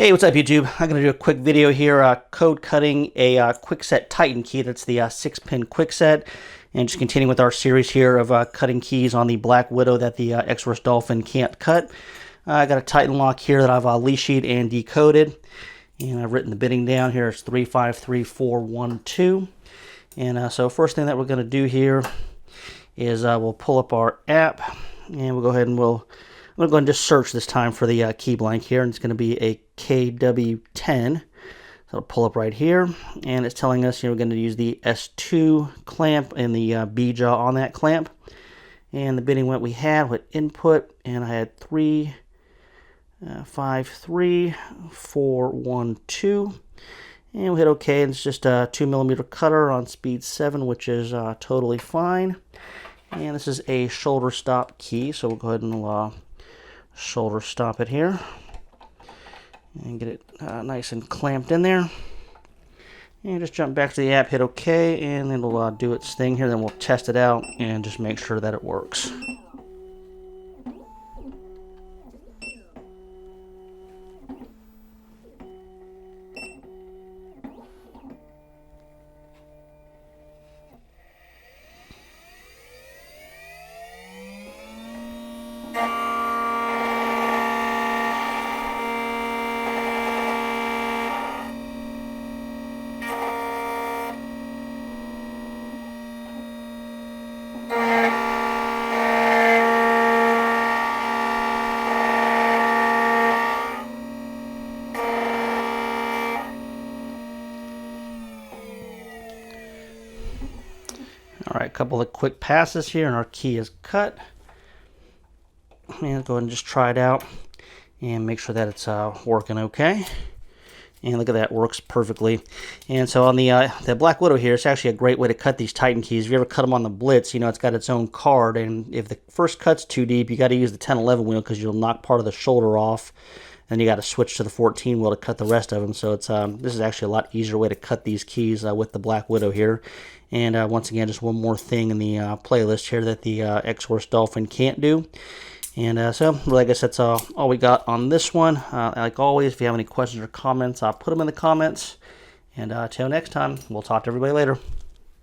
Hey, what's up YouTube? I'm going to do a quick video here, code cutting a Kwikset Titan key. That's the 6-pin Kwikset. And just continuing with our series here of cutting keys on the Black Widow that the X-Force Dolphin can't cut. I got a Titan lock here that I've leash sheet and decoded. And I've written the bitting down here. It's 353412. And so first thing that we're going to do here is we'll pull up our app. And we'll go ahead and I'm going to go and just search this time for the key blank here, and it's going to be a KW10. So I'll pull up right here, and it's telling us we're going to use the S2 clamp and the B jaw on that clamp. And the bitting we had with input, and I had 353412, and we hit OK. And it's just a 2mm cutter on speed 7, which is totally fine. And this is a shoulder stop key, so we'll go ahead and shoulder stop it here and get it nice and clamped in there, and just jump back to the app, hit OK, and then it'll do its thing here. Then we'll test it out and just make sure that it works. Alright, a couple of quick passes here, and our key is cut. And go ahead and just try it out and make sure that it's working okay. And look at that, works perfectly. And so on the Black Widow here, it's actually a great way to cut these Titan keys. If you ever cut them on the Blitz, it's got its own card, and if the first cut's too deep, you got to use the 10-11 wheel because you'll knock part of the shoulder off. Then you got to switch to the 14 wheel to cut the rest of them. So it's this is actually a lot easier way to cut these keys with the Black Widow here. And once again, just one more thing in the playlist here that the X-Force Dolphin can't do. And so, I guess that's all we got on this one. Like always, if you have any questions or comments, I'll put them in the comments. And till next time, we'll talk to everybody later.